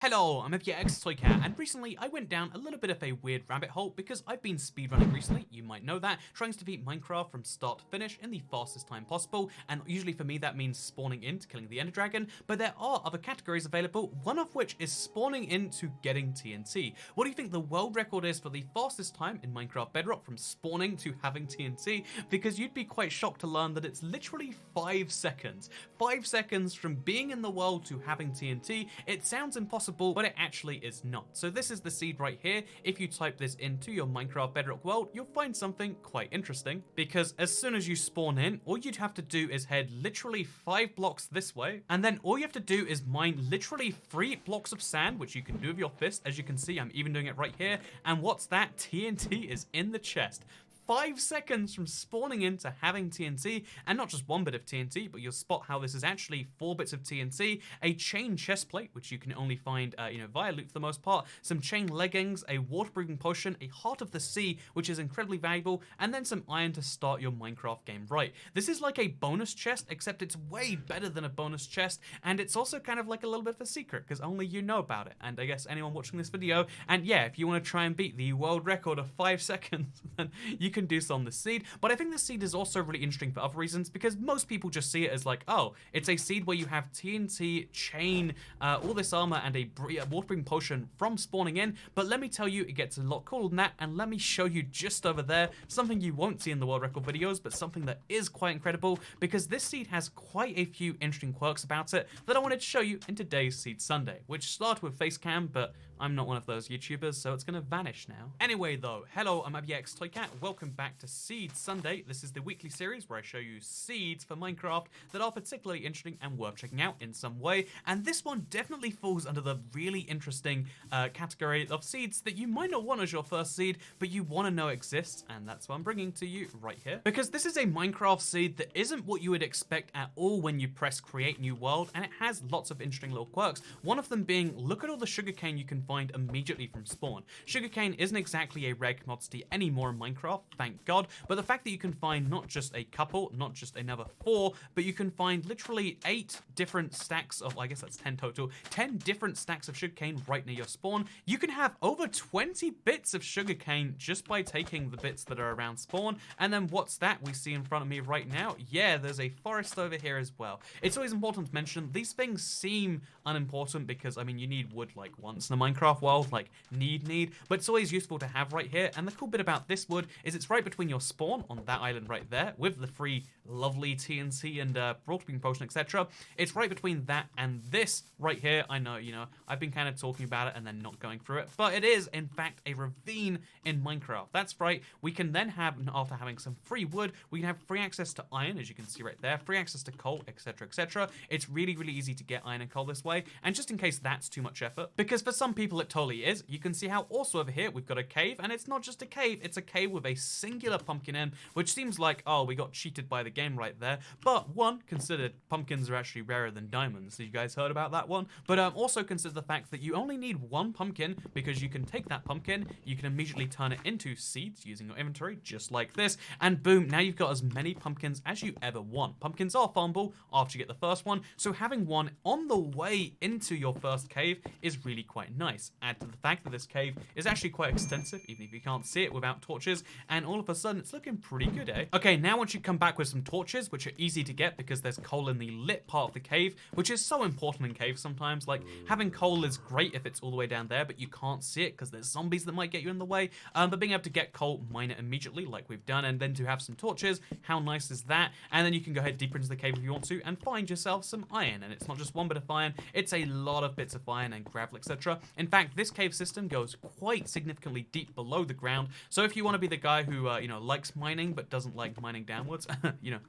Hello, I'm Toycat, and recently I went down a little bit of a weird rabbit hole because I've been speedrunning recently, you might know that, trying to beat Minecraft from start to finish in the fastest time possible, and usually for me that means spawning in to killing the Ender Dragon, but there are other categories available, one of which is spawning in to getting TNT. What do you think the world record is for the fastest time in Minecraft Bedrock from spawning to having TNT? Because you'd be quite shocked to learn that it's literally 5 seconds. 5 seconds from being in the world to having TNT. It sounds impossible, but it actually is not. So this is the seed right here. If you type this into your Minecraft Bedrock world, you'll find something quite interesting, because as soon as you spawn in, all you'd have to do is head literally 5 blocks this way, and then all you have to do is mine literally 3 blocks of sand, which you can do with your fist. As you can see, I'm even doing it right here, and what's that? TNT is in the chest. 5 seconds from spawning in to having TNT, and not just 1 bit of TNT, but you'll spot how this is actually 4 bits of TNT, a chain chest plate, which you can only find, via loot for the most part, some chain leggings, a water-breathing potion, a heart of the sea, which is incredibly valuable, and then some iron to start your Minecraft game right. This is like a bonus chest, except it's way better than a bonus chest, and it's also kind of like a little bit of a secret, because only you know about it, and I guess anyone watching this video, and yeah, if you want to try and beat the world record of 5 seconds, then you can do so on this seed. But I think this seed is also really interesting for other reasons, because most people just see it as like, oh, it's a seed where you have TNT, chain, all this armor, and a water-breathing potion from spawning in. But let me tell you, it gets a lot cooler than that, and let me show you just over there something you won't see in the world record videos, but something that is quite incredible, because this seed has quite a few interesting quirks about it that I wanted to show you in today's Seed Sunday, which started with Facecam, but I'm not one of those YouTubers, so it's gonna vanish now. Anyway though, hello, I'm Toycat. Welcome back to Seed Sunday. This is the weekly series where I show you seeds for Minecraft that are particularly interesting and worth checking out in some way. And this one definitely falls under the really interesting category of seeds that you might not want as your first seed, but you want to know exists, and that's what I'm bringing to you right here. Because this is a Minecraft seed that isn't what you would expect at all when you press create new world, and it has lots of interesting little quirks. One of them being, look at all the sugarcane you can find immediately from spawn. Sugarcane isn't exactly a rare commodity anymore in Minecraft, thank God, but the fact that you can find not just a couple, not just another 4, but you can find literally 8 different stacks of, I guess that's 10 total, 10 different stacks of sugarcane right near your spawn. You can have over 20 bits of sugarcane just by taking the bits that are around spawn. And then what's that we see in front of me right now? Yeah, there's a forest over here as well. It's always important to mention these things seem unimportant because, I mean, you need wood like once in a Minecraft world, like need, but it's always useful to have right here. And the cool bit about this wood is it's right between your spawn on that island right there with the free lovely TNT and water-breathing potion, etc. It's right between that and this right here. I know, I've been kind of talking about it and then not going through it, but it is in fact a ravine in Minecraft. That's right. We can then have, after having some free wood, we can have free access to iron, as you can see right there, free access to coal, etc, etc. It's really easy to get iron and coal this way. And just in case that's too much effort, because for some people it totally is, you can see how also over here we've got a cave, and it's not just a cave, it's a cave with a singular pumpkin in, which seems like, oh, we got cheated by the game right there. But one, consider pumpkins are actually rarer than diamonds. So you guys heard about that one? But also consider the fact that you only need 1 pumpkin, because you can take that pumpkin, you can immediately turn it into seeds using your inventory, just like this, and boom, now you've got as many pumpkins as you ever want. Pumpkins are farmable after you get the first one, so having one on the way into your first cave is really quite nice. Add to the fact that this cave is actually quite extensive, even if you can't see it without torches, and all of a sudden it's looking pretty good, eh? Okay, now once you come back with some torches, which are easy to get because there's coal in the lit part of the cave, which is so important in caves sometimes. Like, having coal is great if it's all the way down there, but you can't see it because there's zombies that might get you in the way. But being able to get coal, mine it immediately like we've done, and then to have some torches, how nice is that? And then you can go ahead deeper into the cave if you want to and find yourself some iron. And it's not just 1 bit of iron, it's a lot of bits of iron and gravel, etc. In fact, this cave system goes quite significantly deep below the ground, so if you want to be the guy who likes mining but doesn't like mining downwards,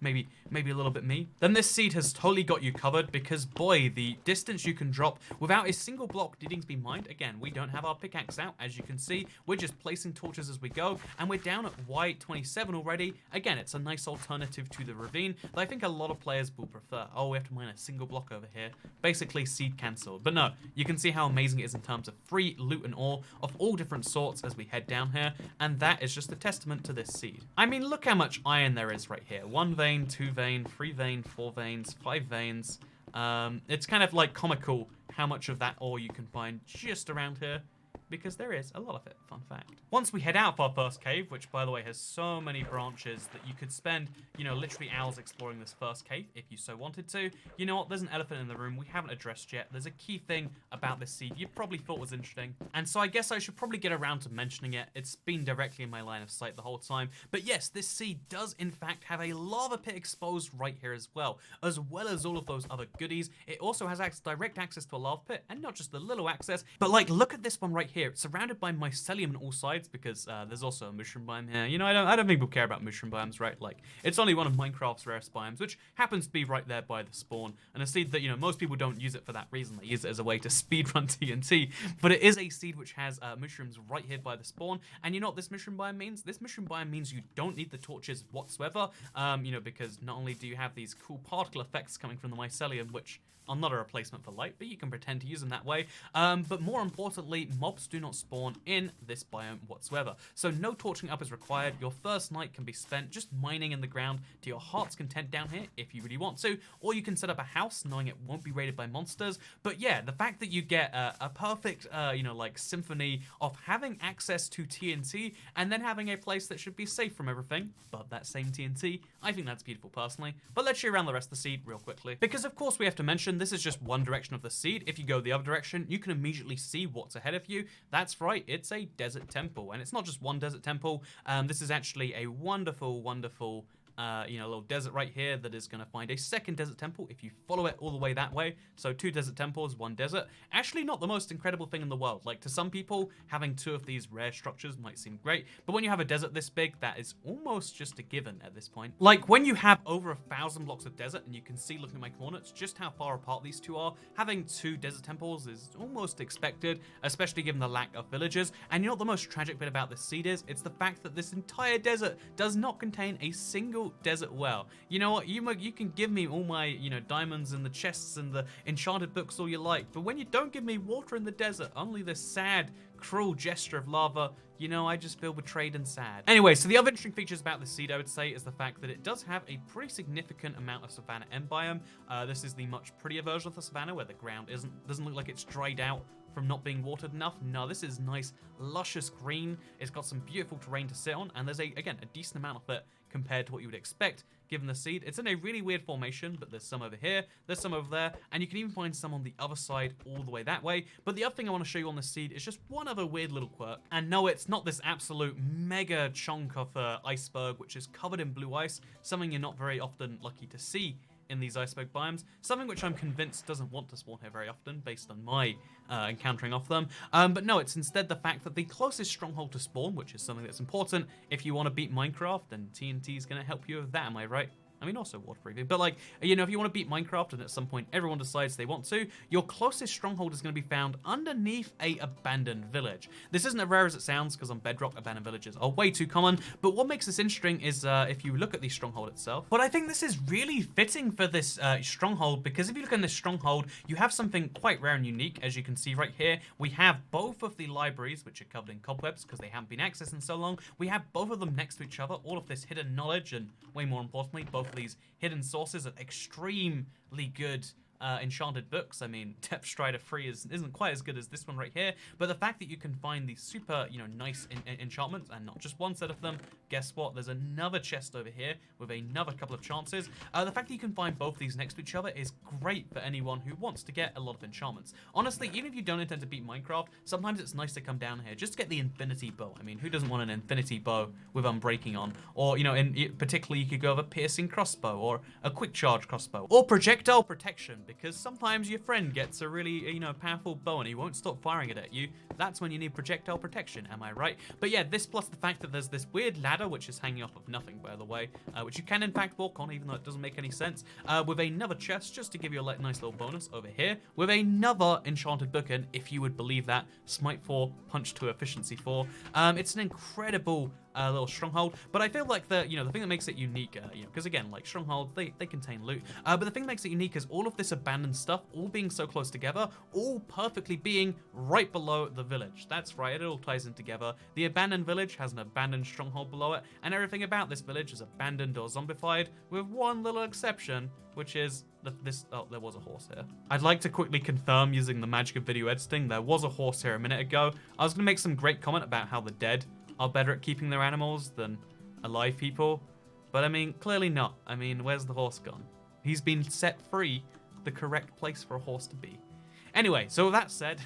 maybe a little bit me, then this seed has totally got you covered, because boy, the distance you can drop without a single block needing to be mined. Again, we don't have our pickaxe out, as you can see, we're just placing torches as we go, and we're down at Y27 already. Again, it's a nice alternative to the ravine that I think a lot of players will prefer. Oh, we have to mine a single block over here, basically seed cancelled. But no, you can see how amazing it is in terms of free loot and ore of all different sorts as we head down here, and that is just a testament to this seed. I mean, look how much iron there is right here. 1 vein, 2 vein, 3 vein, 4 veins, 5 veins. It's kind of like comical how much of that ore you can find just around here, because there is a lot of it, fun fact. Once we head out of our first cave, which by the way has so many branches that you could spend, you know, literally hours exploring this first cave if you so wanted to. You know what, there's an elephant in the room we haven't addressed yet. There's a key thing about this seed you probably thought was interesting, and so I guess I should probably get around to mentioning it. It's been directly in my line of sight the whole time, but yes, this seed does in fact have a lava pit exposed right here as well as all of those other goodies. It also has direct access to a lava pit, and not just the little access, but like look at this one right here. It's surrounded by mycelium on all sides because there's also a mushroom biome here. You know, I don't think people care about mushroom biomes, right? Like, it's only one of Minecraft's rarest biomes, which happens to be right there by the spawn, and a seed that, you know, most people don't use it for that reason. They use it as a way to speedrun TNT, but it is a seed which has mushrooms right here by the spawn. And you know what this mushroom biome means? This mushroom biome means you don't need the torches whatsoever, you know, because not only do you have these cool particle effects coming from the mycelium, which are not a replacement for light, but you can pretend to use them that way. But more importantly, mobs do not spawn in this biome whatsoever. So no torching up is required. Your first night can be spent just mining in the ground to your heart's content down here if you really want to, or you can set up a house knowing it won't be raided by monsters. But yeah, the fact that you get a perfect, you know, like symphony of having access to TNT and then having a place that should be safe from everything, but that same TNT, I think that's beautiful personally. But let's show you around the rest of the seed real quickly, because of course we have to mention this is just one direction of the seed. If you go the other direction, you can immediately see what's ahead of you. That's right, it's a desert temple, and it's not just one desert temple. This is actually a wonderful, wonderful you know, little desert right here that is going to find a second desert temple if you follow it all the way that way. So 2 desert temples, 1 desert. Actually not the most incredible thing in the world. Like, to some people, having 2 of these rare structures might seem great, but when you have a desert this big, that is almost just a given at this point. Like, when you have over 1,000 blocks of desert, and you can see looking at my coordinates just how far apart these two are, having 2 desert temples is almost expected, especially given the lack of villagers. And you know what the most tragic bit about this seed is? It's the fact that this entire desert does not contain a single desert well. You know what, you can give me all my, you know, diamonds and the chests and the enchanted books all you like, but when you don't give me water in the desert, only this sad, cruel gesture of lava, you know, I just feel betrayed and sad. Anyway, so the other interesting features about this seed, I would say, is the fact that it does have a pretty significant amount of Savanna end biome. This is the much prettier version of the Savanna, where the ground doesn't look like it's dried out from not being watered enough. No, this is nice, luscious green. It's got some beautiful terrain to sit on, and there's again a decent amount of it compared to what you would expect given the seed. It's in a really weird formation, but there's some over here, there's some over there, and you can even find some on the other side all the way that way. But the other thing I want to show you on this seed is just one other weird little quirk. And no, it's not this absolute mega chunk of iceberg which is covered in blue ice, something you're not very often lucky to see in these iceberg biomes, something which I'm convinced doesn't want to spawn here very often based on my encountering of them. But no, it's instead the fact that the closest stronghold to spawn, which is something that's important if you want to beat Minecraft, and TNT is going to help you with that, am I right? I mean, also waterproofing, but like, you know, if you want to beat Minecraft and at some point everyone decides they want to, your closest stronghold is going to be found underneath a abandoned village. This isn't as rare as it sounds, because on Bedrock, abandoned villages are way too common, but what makes this interesting is if you look at the stronghold itself. But I think this is really fitting for this stronghold, because if you look at this stronghold, you have something quite rare and unique. As you can see right here, we have both of the libraries, which are covered in cobwebs because they haven't been accessed in so long. We have both of them next to each other, all of this hidden knowledge, and way more importantly, both of these hidden sources of extremely good enchanted books. I mean, Depth Strider 3 isn't quite as good as this one right here, but the fact that you can find these super, you know, nice enchantments, and not just one set of them, guess what? There's another chest over here with another couple of chances. The fact that you can find both these next to each other is great for anyone who wants to get a lot of enchantments. Honestly, even if you don't intend to beat Minecraft, sometimes it's nice to come down here just to get the infinity bow. I mean, who doesn't want an infinity bow with unbreaking on? Or, you know, particularly you could go with a piercing crossbow, or a quick charge crossbow, or projectile protection, because sometimes your friend gets a really, you know, powerful bow and he won't stop firing it at you. That's when you need projectile protection, am I right? But yeah, this plus the fact that there's this weird ladder which is hanging off of nothing, by the way, which you can in fact walk on, even though it doesn't make any sense, with another chest just to give you a nice little bonus over here, with another enchanted book, and if you would believe that, Smite 4, Punch 2, Efficiency 4. It's an incredible little stronghold. But I feel like the thing that makes it unique, because again, like stronghold, they contain loot. But the thing that makes it unique is all of this abandoned stuff, all being so close together, all perfectly being right below the village. That's right, it all ties in together. The abandoned village has an abandoned stronghold below it, and everything about this village is abandoned or zombified, with one little exception, which is oh, there was a horse here. I'd like to quickly confirm using the magic of video editing, there was a horse here a minute ago. I was gonna make some great comment about how the dead are better at keeping their animals than alive people, but I mean, clearly not. I mean, where's the horse gone? He's been set free, the correct place for a horse to be. Anyway, so with that said,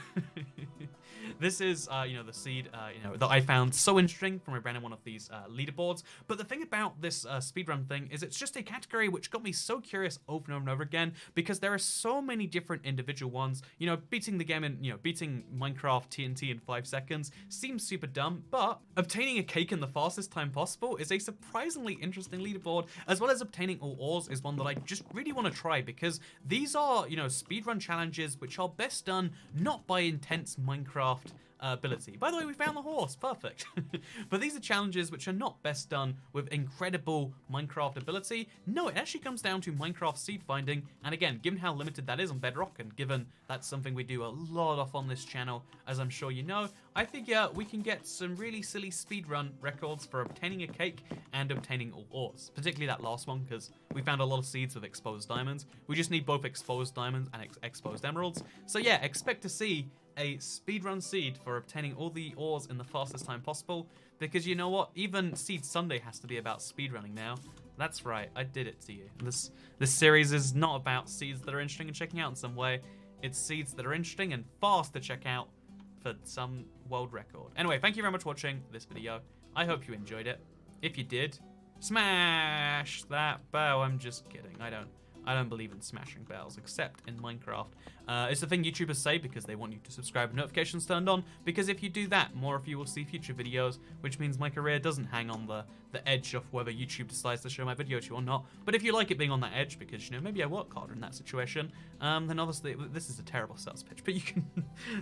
this is, the seed, that I found so interesting from around one of these leaderboards. But the thing about this speedrun thing is it's just a category which got me so curious over and over and over again, because there are so many different individual ones. Beating the game in, beating Minecraft TNT in 5 seconds seems super dumb, but obtaining a cake in the fastest time possible is a surprisingly interesting leaderboard, as well as obtaining all ores is one that I just really want to try, because these are, speedrun challenges which are best done not by intense Minecraft ability. By the way, we found the horse, perfect. But these are challenges which are not best done with incredible Minecraft ability. No, it actually comes down to Minecraft seed finding, and again, given how limited that is on Bedrock, and given that's something we do a lot of on this channel, as I'm sure you know, I figure we can get some really silly speedrun records for obtaining a cake and obtaining all ores, particularly that last one, because we found a lot of seeds with exposed diamonds. We just need both exposed diamonds and exposed emeralds. So yeah, expect to see a speedrun seed for obtaining all the ores in the fastest time possible, because you know what, even Seed Sunday has to be about speedrunning now. That's right, I did it to you. This series is not about seeds that are interesting and checking out in some way. It's seeds that are interesting and fast to check out for some world record. Anyway, thank you very much for watching this video. I hope you enjoyed it. If you did, smash that bell. I'm just kidding. I don't believe in smashing bells, except in Minecraft. It's the thing YouTubers say because they want you to subscribe and notifications turned on, because if you do that, more of you will see future videos, which means my career doesn't hang on the edge of whether YouTube decides to show my video to you or not. But if you like it being on that edge, because, maybe I work harder in that situation, then obviously, this is a terrible sales pitch, but you can,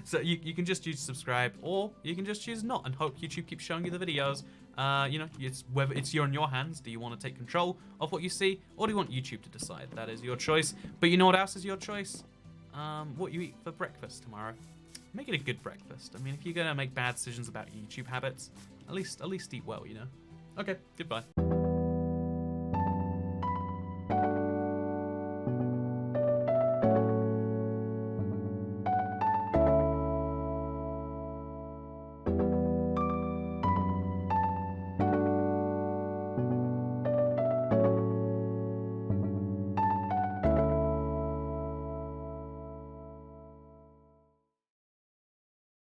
so you can just choose to subscribe, or you can just choose not and hope YouTube keeps showing you the videos. It's whether it's in your hands. Do you want to take control of what you see, or do you want YouTube to decide? That is your choice. But you know what else is your choice? What you eat for breakfast tomorrow. Make it a good breakfast. I mean, if you're gonna make bad decisions about your YouTube habits, at least eat well, Okay, goodbye.